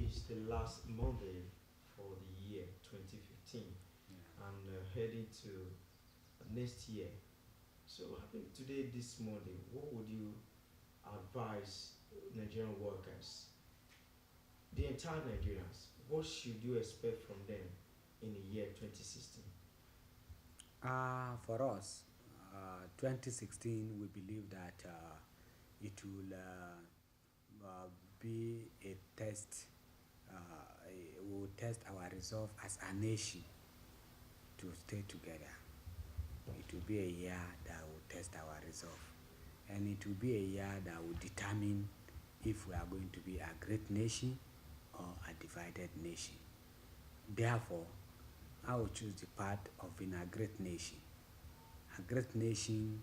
is the last Monday for the year 2015 Yeah. and heading to next year. So, having today, this Monday, what would you advise Nigerian workers, the entire Nigerians? What should you expect from them in the year 2016? For us, 2016, we believe that it will be a test. We will test our resolve as a nation to stay together. It will be a year that will test our resolve. And it will be a year that will determine if we are going to be a great nation or a divided nation. Therefore, I will choose the path of being a great nation. A great nation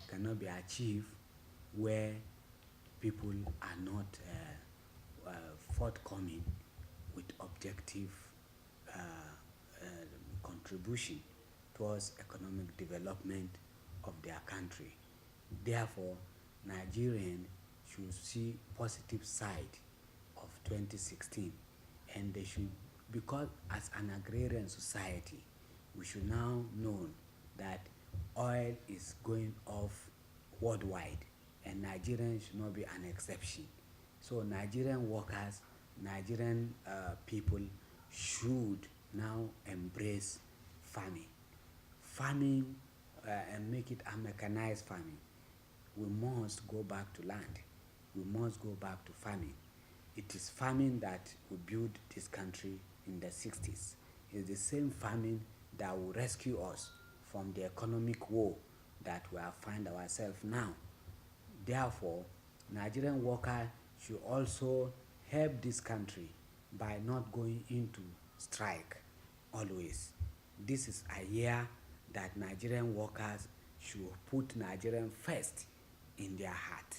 cannot be achieved where people are not forthcoming with objective uh, uh, contribution towards economic development of their country. Therefore, Nigerians should see positive side of 2016, and they should, because as an agrarian society, we should now know that oil is going off worldwide, and Nigerians should not be an exception. So Nigerian workers, Nigerian people should now embrace farming. Farming and make it a mechanized farming. We must go back to land. We must go back to farming. It is farming that will build this country in the 60s. It's the same farming that will rescue us from the economic woe that we have find ourselves now. Therefore, Nigerian workers should also help this country by not going into strike always. This is a year that Nigerian workers should put Nigerian first in their heart.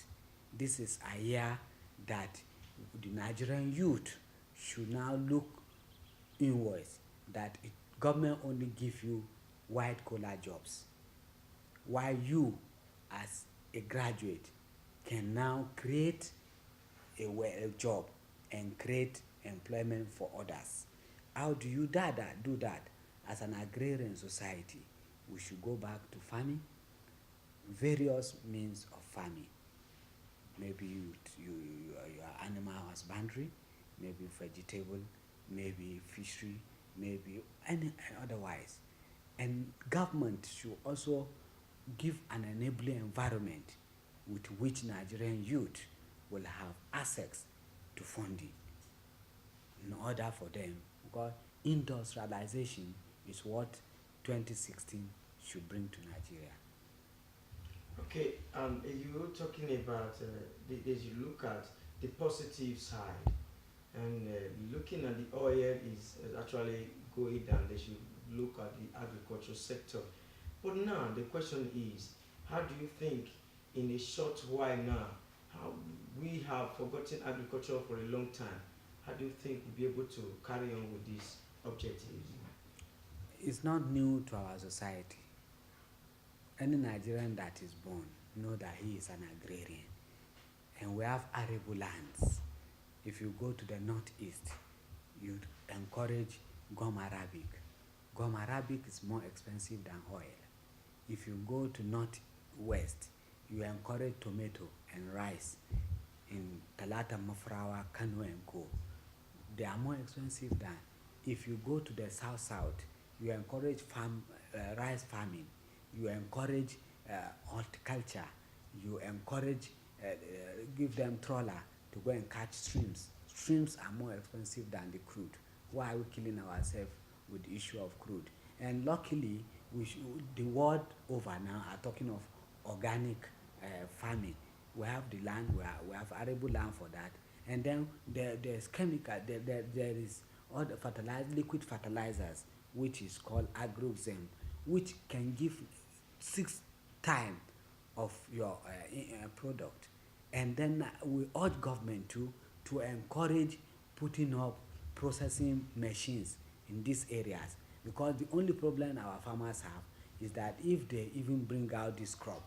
This is a year that the Nigerian youth should now look inwards, that government only give you white collar jobs, while you as a graduate can now create a job and create employment for others. How do you do that? As an agrarian society, we should go back to farming, various means of farming. Maybe you are animal husbandry, maybe vegetable, maybe fishery, maybe any otherwise. And government should also give an enabling environment with which Nigerian youth will have access to funding in order for them, because industrialization is what 2016 should bring to Nigeria. Okay, you were talking about as you look at the positive side, and looking at the oil is actually going down. They should look at the agriculture sector. But now the question is, how do you think in a short while now, how we have forgotten agriculture for a long time, how do you think we'll be able to carry on with these objectives? It's not new to our society. Any Nigerian that is born know that he is an agrarian, and we have arable lands. If you go to the northeast, you encourage gum arabic. Gum arabic is more expensive than oil. If you go to northwest, you encourage tomato and rice in Talata Mafrawa, Kano and Co. They are more expensive than. If you go to the south, you encourage rice farming, you encourage horticulture, you encourage give them trawler to go and catch streams. Streams are more expensive than the crude. Why are we killing ourselves with the issue of crude? And luckily, the world over now are talking of organic farming. We have the land, we have arable land for that. And then there's chemical, there is all the liquid fertilizers, which is called agrozem, which can give 6 times of your product. And then we urge government to encourage putting up processing machines in these areas, because the only problem our farmers have is that if they even bring out this crop,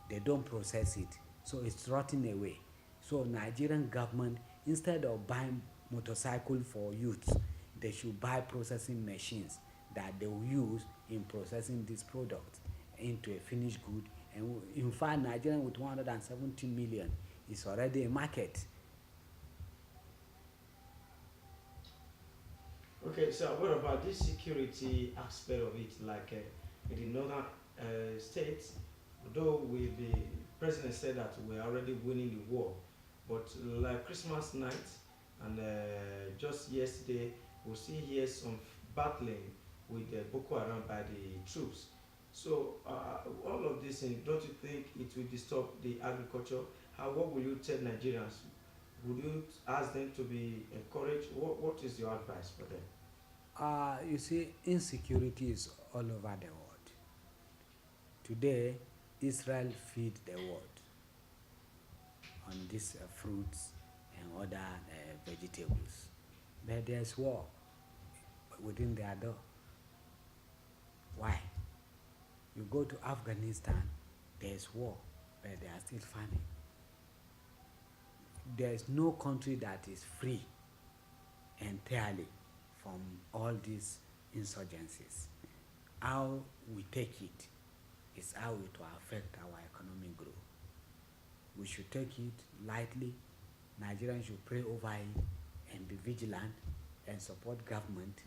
they don't process it, so it's rotting away. So Nigerian government, instead of buying motorcycle for youth. They should buy processing machines that they will use in processing this product into a finished good. And in fact, Nigeria with 170 million is already a market. Okay, so what about this security aspect of it? Like in the northern states, though the president said that we're already winning the war, but like Christmas night and just yesterday, we see here some battling with Boko Haram by the troops. So all of this, don't you think it will disturb the agriculture? How what will you tell Nigerians? Would you ask them to be encouraged? What is your advice for them? You see, insecurity is all over the world. Today, Israel feed the world on these fruits and other vegetables. But there's war within their door. Why? You go to Afghanistan, there's war, but they are still farming. There's no country that is free entirely from all these insurgencies. How we take it is how it will affect our economic growth. We should take it lightly. Nigerians should pray over it and be vigilant and support government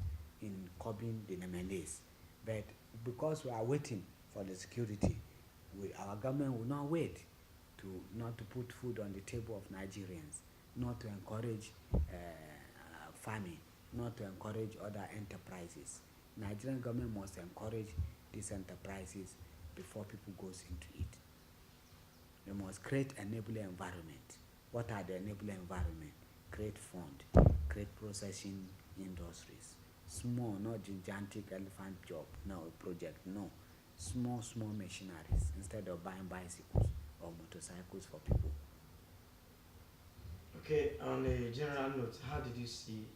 in curbing the menace. But because we are waiting for the security, our government will not wait to not to put food on the table of Nigerians, not to encourage farming, not to encourage other enterprises. Nigerian government must encourage these enterprises before people goes into it. They must create enabling environment. What are the enabling environment? Create fund, create processing industries. Small, not gigantic elephant job, no project, no. Small machineries instead of buying bicycles or motorcycles for people. Okay, on a general note, how did you see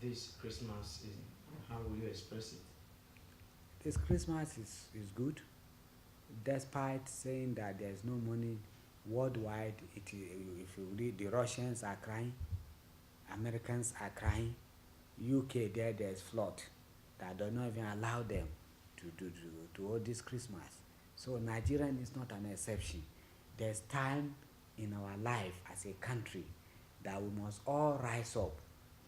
this Christmas season? How will you express it? This Christmas is good, despite saying that there's no money worldwide. If you read, the Russians are crying, Americans are crying, UK there's flood that do not even allow them to hold this Christmas. So Nigerian is not an exception. There's time in our life as a country that we must all rise up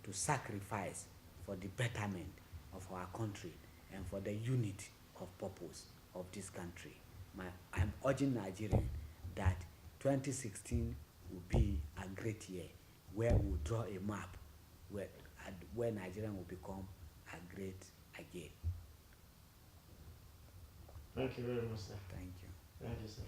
to sacrifice for the betterment of our country and for the unity of purpose of this country. I'm urging Nigerians that 2016 will be a great year where we'll draw a map where Nigeria will become a great again. Thank you very much, sir. Thank you. Thank you, sir.